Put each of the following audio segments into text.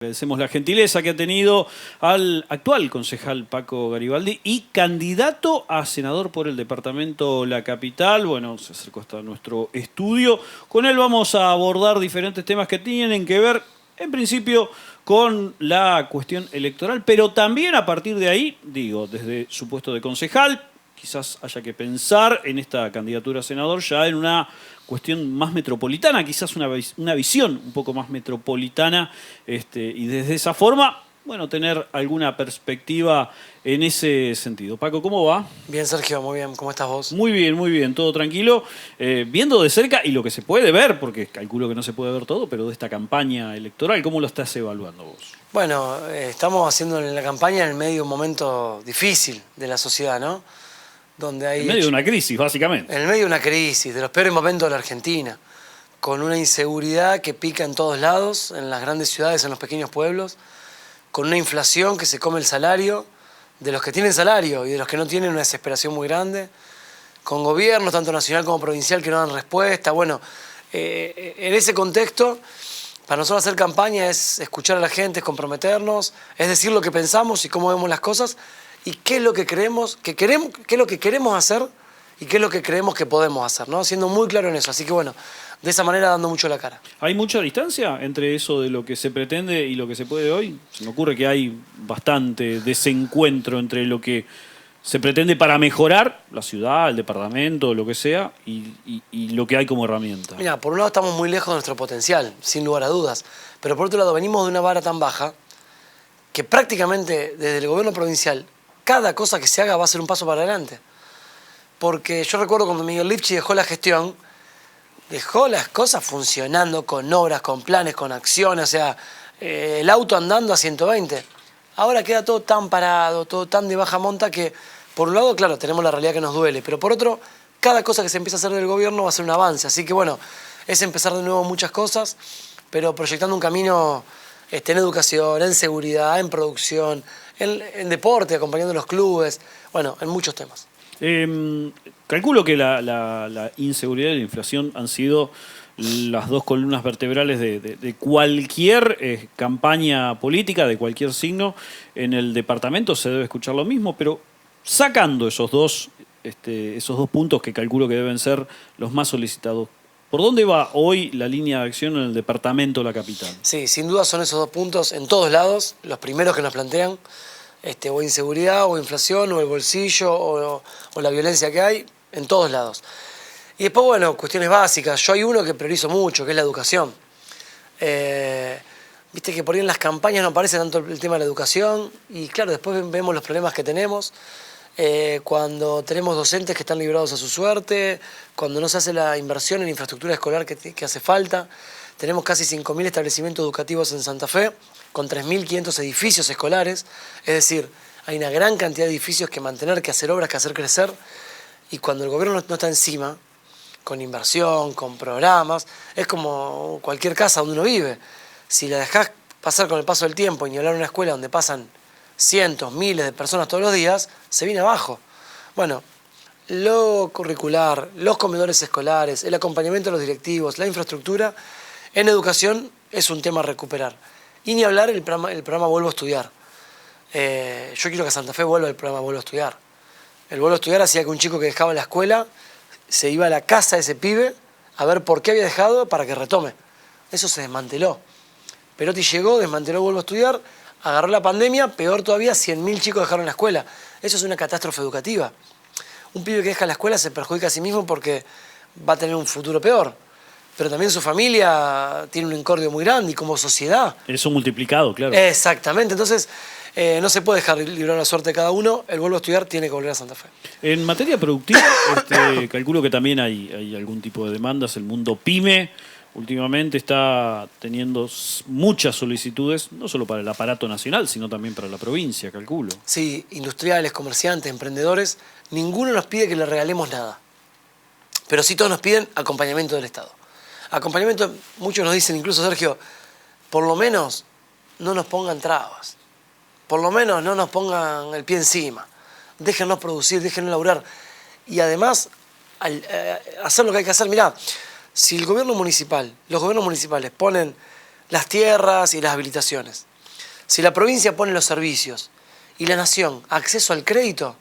Agradecemos la gentileza que ha tenido al actual concejal Paco Garibaldi y candidato a senador por el departamento La Capital. Bueno, se acercó hasta nuestro estudio. Con él vamos a abordar diferentes temas que tienen que ver, en principio, con la cuestión electoral, pero también a partir de ahí, digo, desde su puesto de concejal, quizás haya que pensar en esta candidatura a senador ya en una cuestión más metropolitana, quizás una visión un poco más metropolitana, y desde esa forma, bueno, tener alguna perspectiva en ese sentido. Paco, ¿cómo va? Bien, Sergio, muy bien. ¿Cómo estás vos? Muy bien, todo tranquilo. Viendo de cerca y lo que se puede ver, porque calculo que no se puede ver todo, pero de esta campaña electoral, ¿cómo lo estás evaluando vos? Bueno, estamos haciendo la campaña en medio de un momento difícil de la sociedad, ¿no? Donde hay en medio de una crisis, básicamente. En medio de una crisis, de los peores momentos de la Argentina, con una inseguridad que pica en todos lados, en las grandes ciudades, en los pequeños pueblos, con una inflación que se come el salario de los que tienen salario y de los que no tienen, una desesperación muy grande, con gobiernos, tanto nacional como provincial, que no dan respuesta. Bueno, en ese contexto, para nosotros hacer campaña es escuchar a la gente, es comprometernos, es decir lo que pensamos y cómo vemos las cosas, y qué es lo que creemos, qué es lo que queremos hacer y qué es lo que creemos que podemos hacer, ¿no? Siendo muy claro en eso. Así que bueno, de esa manera dando mucho la cara. ¿Hay mucha distancia entre eso de lo que se pretende y lo que se puede hoy? Se me ocurre que hay bastante desencuentro entre lo que se pretende para mejorar la ciudad, el departamento, lo que sea, y lo que hay como herramienta. Mira, por un lado estamos muy lejos de nuestro potencial, sin lugar a dudas, pero por otro lado venimos de una vara tan baja que prácticamente desde el gobierno provincial cada cosa que se haga va a ser un paso para adelante. Porque yo recuerdo cuando Miguel Lifchit dejó la gestión, dejó las cosas funcionando con obras, con planes, con acciones, o sea, el auto andando a 120. Ahora queda todo tan parado, todo tan de baja monta que, por un lado, claro, tenemos la realidad que nos duele, pero por otro, cada cosa que se empieza a hacer del gobierno va a ser un avance. Así que bueno, es empezar de nuevo muchas cosas, pero proyectando un camino en educación, en seguridad, en producción, en deporte, acompañando a los clubes, bueno, en muchos temas. Calculo que la inseguridad y la inflación han sido las dos columnas vertebrales de cualquier campaña política, de cualquier signo. En el departamento se debe escuchar lo mismo, pero sacando esos dos puntos que calculo que deben ser los más solicitados, ¿por dónde va hoy la línea de acción en el departamento de La Capital? Sí, sin duda son esos dos puntos en todos lados, los primeros que nos plantean, o inseguridad, o inflación, o el bolsillo, o la violencia que hay, en todos lados. Y después, bueno, cuestiones básicas. Yo hay uno que priorizo mucho, que es la educación. Viste que por ahí en las campañas no aparece tanto el tema de la educación, y claro, después vemos los problemas que tenemos, cuando tenemos docentes que están librados a su suerte, cuando no se hace la inversión en infraestructura escolar que hace falta. Tenemos casi 5.000 establecimientos educativos en Santa Fe, con 3.500 edificios escolares. Es decir, hay una gran cantidad de edificios que mantener, que hacer obras, que hacer crecer. Y cuando el gobierno no está encima, con inversión, con programas, es como cualquier casa donde uno vive. Si la dejás pasar con el paso del tiempo y ni hablar de una escuela donde pasan cientos, miles de personas todos los días, se viene abajo. Bueno, lo curricular, los comedores escolares, el acompañamiento de los directivos, la infraestructura, en educación es un tema a recuperar. Y ni hablar el programa Vuelvo a Estudiar. Yo quiero que Santa Fe vuelva el programa Vuelvo a Estudiar. El Vuelvo a Estudiar hacía que un chico que dejaba la escuela se iba a la casa de ese pibe a ver por qué había dejado para que retome. Eso se desmanteló. Perotti llegó, desmanteló Vuelvo a Estudiar, agarró la pandemia, peor todavía, 100.000 chicos dejaron la escuela. Eso es una catástrofe educativa. Un pibe que deja la escuela se perjudica a sí mismo porque va a tener un futuro peor. Pero también su familia tiene un incordio muy grande y como sociedad. Eso multiplicado, claro. Exactamente. Entonces, no se puede dejar librar la suerte de cada uno. El Vuelvo a Estudiar tiene que volver a Santa Fe. En materia productiva, calculo que también hay algún tipo de demandas. El mundo pyme últimamente está teniendo muchas solicitudes, no solo para el aparato nacional, sino también para la provincia, calculo. Sí, industriales, comerciantes, emprendedores, ninguno nos pide que le regalemos nada. Pero sí todos nos piden acompañamiento del Estado. Acompañamiento, muchos nos dicen, incluso Sergio, por lo menos no nos pongan trabas, por lo menos no nos pongan el pie encima, déjennos producir, déjennos laburar. Y además, hacer lo que hay que hacer, mirá, si el gobierno municipal, los gobiernos municipales ponen las tierras y las habilitaciones, Si la provincia pone los servicios y la nación acceso al crédito,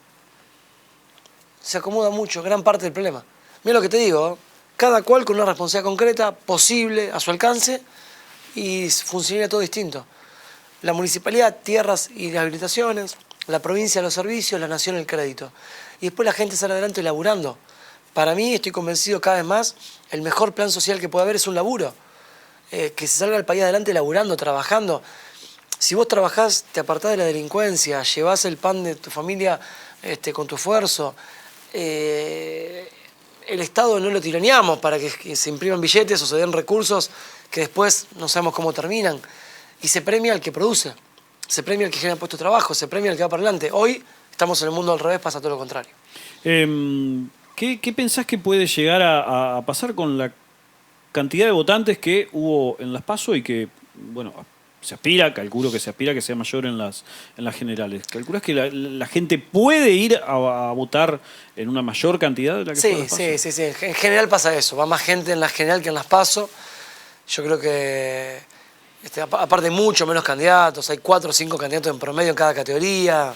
se acomoda mucho, gran parte del problema. Mira lo que te digo, cada cual con una responsabilidad concreta, posible, a su alcance, y funcionaría todo distinto. La municipalidad, tierras y rehabilitaciones, la provincia, los servicios, la nación, el crédito. Y después la gente sale adelante laburando. Para mí, estoy convencido cada vez más, el mejor plan social que puede haber es un laburo. Que se salga el país adelante laburando, trabajando. Si vos trabajás, te apartás de la delincuencia, llevás el pan de tu familia con tu esfuerzo. El Estado no lo tironeamos para que se impriman billetes o se den recursos que después no sabemos cómo terminan. Y se premia al que produce, se premia al que genera puestos de trabajo, se premia al que va para adelante. Hoy estamos en el mundo al revés, pasa todo lo contrario. ¿Qué pensás que puede llegar a pasar con la cantidad de votantes que hubo en las PASO y que, bueno, calculo que se aspira a que sea mayor en las generales? ¿Calculás que la gente puede ir a votar en una mayor cantidad de la que fue en las PASO? Sí. En general pasa eso. Va más gente en la general que en las PASO. Yo creo que, aparte, mucho menos candidatos. Hay 4 o 5 candidatos en promedio en cada categoría.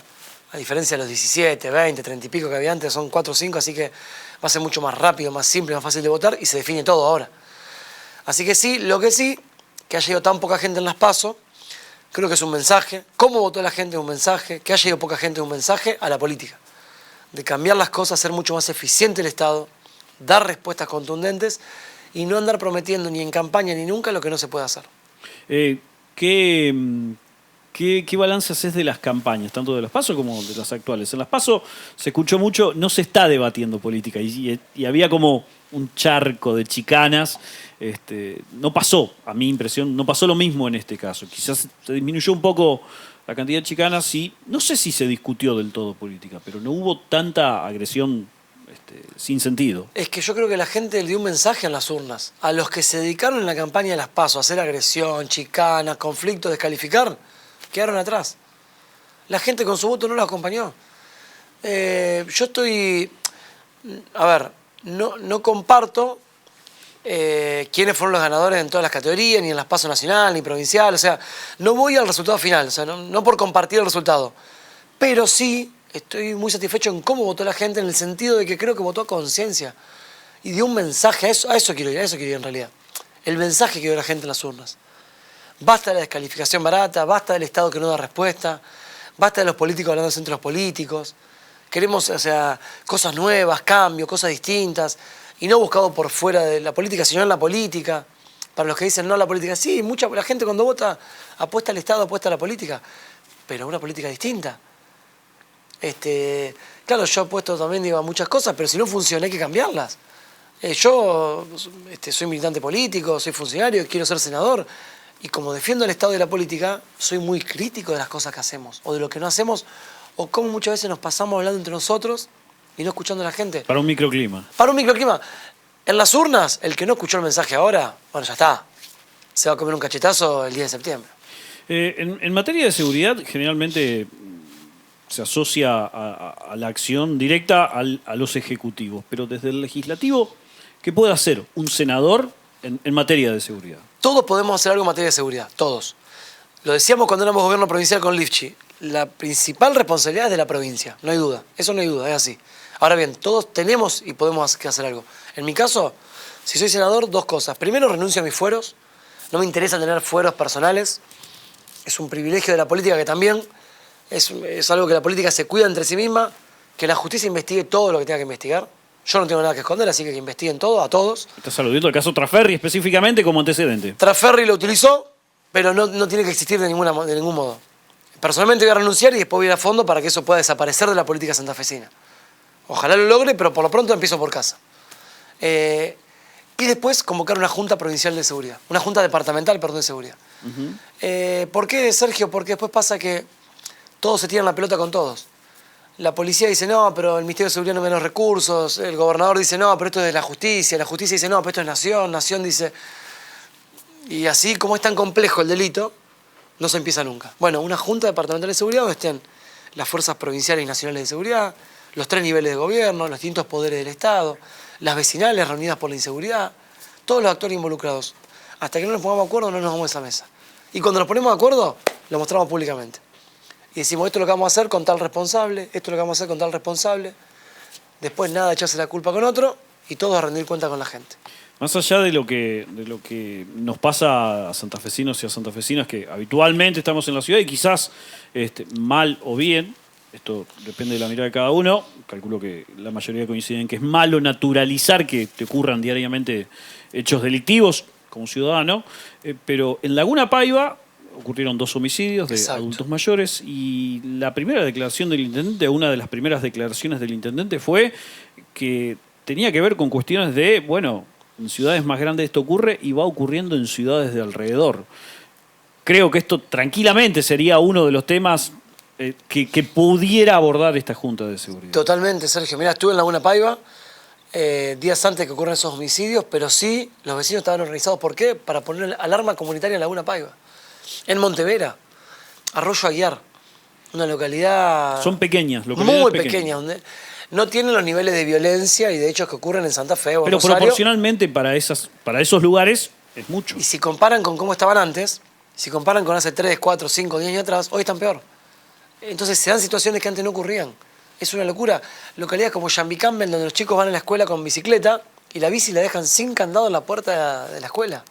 A diferencia de los 17, 20, 30 y pico que había antes, son 4 o 5, así que va a ser mucho más rápido, más simple, más fácil de votar y se define todo ahora. Así que sí, lo que sí, que haya ido tan poca gente en las PASO, creo que es un mensaje. ¿Cómo votó la gente? Es un mensaje. Que haya ido poca gente es un mensaje a la política. De cambiar las cosas, ser mucho más eficiente el Estado, dar respuestas contundentes y no andar prometiendo ni en campaña ni nunca lo que no se puede hacer. ¿Qué balance haces de las campañas, tanto de las PASO como de las actuales? En las PASO se escuchó mucho, no se está debatiendo política y había como un charco de chicanas. No pasó, a mi impresión, no pasó lo mismo en este caso. Quizás se disminuyó un poco la cantidad de chicanas y no sé si se discutió del todo política, pero no hubo tanta agresión sin sentido. Es que yo creo que la gente le dio un mensaje en las urnas. A los que se dedicaron en la campaña de las PASO a hacer agresión, chicanas, conflictos, descalificar, quedaron atrás. La gente con su voto no los acompañó. Yo estoy... A ver, no comparto quiénes fueron los ganadores en todas las categorías, ni en las PASO nacional, ni provincial. O sea, no voy al resultado final, o sea, no por compartir el resultado. Pero sí estoy muy satisfecho en cómo votó la gente, en el sentido de que creo que votó a conciencia. Y dio un mensaje, a eso quiero ir en realidad. El mensaje que dio la gente en las urnas. Basta de la descalificación barata, basta del Estado que no da respuesta, basta de los políticos hablando entre los políticos. Queremos, o sea, cosas nuevas, cambios, cosas distintas, y no buscado por fuera de la política, sino en la política. Para los que dicen no a la política, sí, la gente cuando vota apuesta al Estado, apuesta a la política, pero una política distinta. Claro, yo apuesto también a muchas cosas, pero si no funciona hay que cambiarlas. Yo soy militante político, soy funcionario, quiero ser senador. Y como defiendo el Estado y la política, soy muy crítico de las cosas que hacemos, o de lo que no hacemos, o cómo muchas veces nos pasamos hablando entre nosotros y no escuchando a la gente. Para un microclima. Para un microclima. En las urnas, el que no escuchó el mensaje ahora, bueno, ya está. Se va a comer un cachetazo el 10 de septiembre. En materia de seguridad, generalmente se asocia a la acción directa a los ejecutivos, pero desde el legislativo, ¿qué puede hacer un senador en materia de seguridad? Todos podemos hacer algo en materia de seguridad, todos. Lo decíamos cuando éramos gobierno provincial con Lifchi. La principal responsabilidad es de la provincia, no hay duda. Eso no hay duda, es así. Ahora bien, todos tenemos y podemos hacer algo. En mi caso, si soy senador, 2 cosas. Primero, renuncio a mis fueros. No me interesa tener fueros personales. Es un privilegio de la política que también es algo que la política se cuida entre sí misma, que la justicia investigue todo lo que tenga que investigar. Yo no tengo nada que esconder, así que investiguen todo, a todos. Estás aludiendo al caso Trasferri específicamente como antecedente. Trasferri lo utilizó, pero no tiene que existir de ningún modo. Personalmente voy a renunciar y después voy a ir a fondo para que eso pueda desaparecer de la política santafesina. Ojalá lo logre, pero por lo pronto empiezo por casa. Y después convocar una junta provincial de seguridad, una junta departamental, perdón, de seguridad. ¿Por qué, Sergio? Porque después pasa que todos se tiran la pelota con todos. La policía dice, no, pero el Ministerio de Seguridad no me da los recursos. El gobernador dice, no, pero esto es de la justicia. La justicia dice, no, pero esto es nación. Nación dice... Y así, como es tan complejo el delito, no se empieza nunca. Bueno, una junta departamental de seguridad donde estén las fuerzas provinciales y nacionales de seguridad, los 3 niveles de gobierno, los distintos poderes del Estado, las vecinales reunidas por la inseguridad, todos los actores involucrados. Hasta que no nos pongamos de acuerdo no nos vamos a esa mesa. Y cuando nos ponemos de acuerdo, lo mostramos públicamente. Y decimos, esto es lo que vamos a hacer con tal responsable, esto es lo que vamos a hacer con tal responsable. Después nada de echarse la culpa con otro y todos a rendir cuenta con la gente. Más allá de lo que nos pasa a santafesinos y a santafesinas, que habitualmente estamos en la ciudad y quizás mal o bien, esto depende de la mirada de cada uno, calculo que la mayoría coinciden que es malo naturalizar que te ocurran diariamente hechos delictivos como ciudadano, pero en Laguna Paiva ocurrieron 2 homicidios de adultos mayores y la primera declaración del intendente, una de las primeras declaraciones del intendente fue que tenía que ver con cuestiones de, bueno, en ciudades más grandes esto ocurre y va ocurriendo en ciudades de alrededor. Creo que esto tranquilamente sería uno de los temas que pudiera abordar esta Junta de Seguridad. Totalmente, Sergio. Mira, estuve en Laguna Paiva días antes que ocurran esos homicidios, pero sí, los vecinos estaban organizados. ¿Por qué? Para poner alarma comunitaria en Laguna Paiva. En Montevera, Arroyo Aguiar, una localidad... Son pequeñas, muy pequeñas, donde no tienen los niveles de violencia y de hechos que ocurren en Santa Fe o pero Rosario. Proporcionalmente para esos lugares es mucho. Y si comparan con cómo estaban antes, si comparan con hace 3, 4, 5, 10 años atrás, hoy están peor. Entonces se dan situaciones que antes no ocurrían. Es una locura. Localidades como Jambi Campbell, donde los chicos van a la escuela con bicicleta y la bici la dejan sin candado en la puerta de la escuela.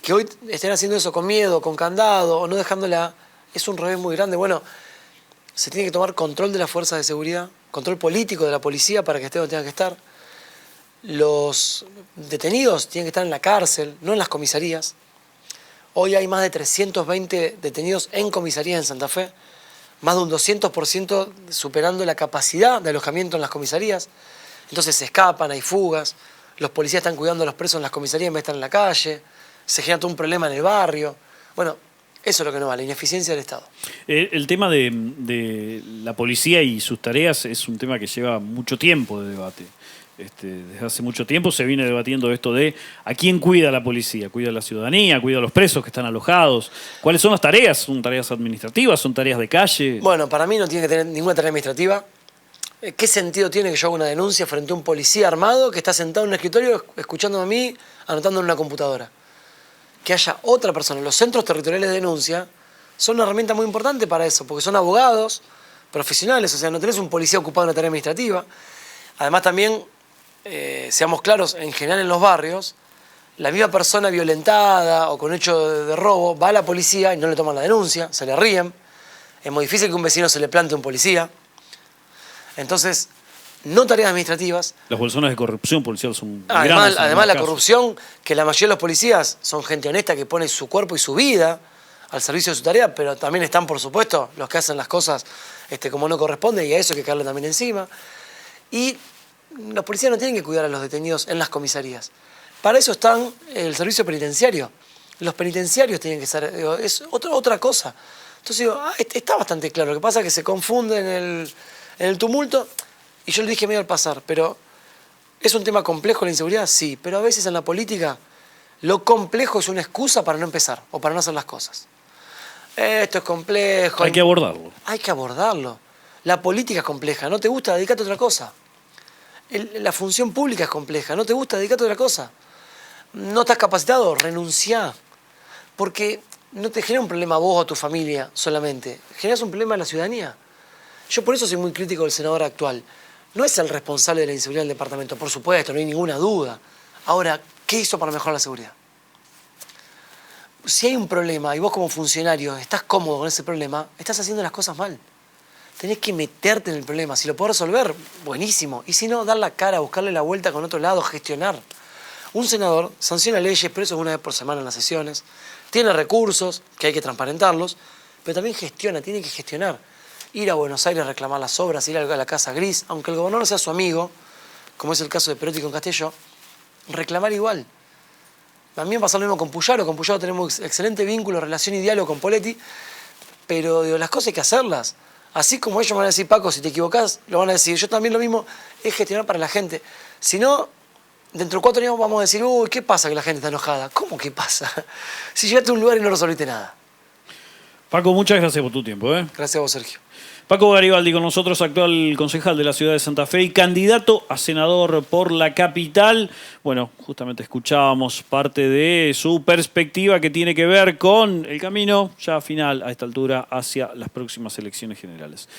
Que hoy estén haciendo eso con miedo, con candado o no dejándola, es un revés muy grande. Bueno, se tiene que tomar control de las fuerzas de seguridad, control político de la policía para que esté donde tenga que estar. Los detenidos tienen que estar en la cárcel, no en las comisarías. Hoy hay más de 320 detenidos en comisarías en Santa Fe, más de un 200% superando la capacidad de alojamiento en las comisarías. Entonces se escapan, hay fugas, los policías están cuidando a los presos en las comisarías en vez de estar en la calle, se genera todo un problema en el barrio. Bueno, eso es lo que no va, la ineficiencia del Estado. El tema de la policía y sus tareas es un tema que lleva mucho tiempo de debate. Desde hace mucho tiempo se viene debatiendo esto de a quién cuida la policía, cuida a la ciudadanía, cuida a los presos que están alojados. ¿Cuáles son las tareas? ¿Son tareas administrativas? ¿Son tareas de calle? Bueno, para mí no tiene que tener ninguna tarea administrativa. ¿Qué sentido tiene que yo haga una denuncia frente a un policía armado que está sentado en un escritorio escuchándome a mí, anotando en una computadora? Que haya otra persona. Los centros territoriales de denuncia son una herramienta muy importante para eso, porque son abogados profesionales, o sea, no tenés un policía ocupado en una tarea administrativa. Además también, seamos claros, en general en los barrios, la misma persona violentada o con hecho de robo va a la policía y no le toman la denuncia, se le ríen. Es muy difícil que un vecino se le plante a un policía. Entonces, no tareas administrativas. Las bolsonas de corrupción policial son además, grandes. Además la corrupción, que la mayoría de los policías son gente honesta que pone su cuerpo y su vida al servicio de su tarea, pero también están, por supuesto, los que hacen las cosas como no corresponde y a eso hay que caerle también encima. Y los policías no tienen que cuidar a los detenidos en las comisarías. Para eso están el servicio penitenciario. Los penitenciarios tienen que ser... es otra cosa. Entonces digo, está bastante claro. Lo que pasa es que se confunde en el tumulto. Y yo le dije medio al pasar, pero ¿es un tema complejo la inseguridad? Sí, pero a veces en la política lo complejo es una excusa para no empezar o para no hacer las cosas. Esto es complejo. Hay que abordarlo. Hay que abordarlo. La política es compleja. ¿No te gusta? Dedicate a otra cosa. La función pública es compleja. ¿No te gusta? Dedicate a otra cosa. ¿No estás capacitado? Renunciá. Porque no te genera un problema a vos o a tu familia solamente. Generas un problema a la ciudadanía. Yo por eso soy muy crítico del senador actual. No es el responsable de la inseguridad del departamento, por supuesto, no hay ninguna duda. Ahora, ¿qué hizo para mejorar la seguridad? Si hay un problema y vos como funcionario estás cómodo con ese problema, estás haciendo las cosas mal. Tenés que meterte en el problema. Si lo podés resolver, buenísimo. Y si no, dar la cara, buscarle la vuelta con otro lado, gestionar. Un senador sanciona leyes, pero eso es una vez por semana en las sesiones. Tiene recursos, que hay que transparentarlos, pero también gestiona, tiene que gestionar. Ir a Buenos Aires a reclamar las obras, ir a la Casa Gris, aunque el gobernador sea su amigo, como es el caso de Perotti con Castelló, reclamar igual. También pasa lo mismo con Puyaro. Con Puyaro tenemos excelente vínculo, relación y diálogo con Poletti, pero digo, las cosas hay que hacerlas. Así como ellos me van a decir, Paco, si te equivocás, lo van a decir. Yo también lo mismo, es gestionar para la gente. Si no, dentro de 4 años vamos a decir, uy, ¿qué pasa que la gente está enojada? ¿Cómo que pasa? Si llegaste a un lugar y no resolviste nada. Paco, muchas gracias por tu tiempo. Gracias a vos, Sergio. Paco Garibaldi con nosotros, actual concejal de la ciudad de Santa Fe y candidato a senador por la capital. Bueno, justamente escuchábamos parte de su perspectiva que tiene que ver con el camino ya final a esta altura hacia las próximas elecciones generales.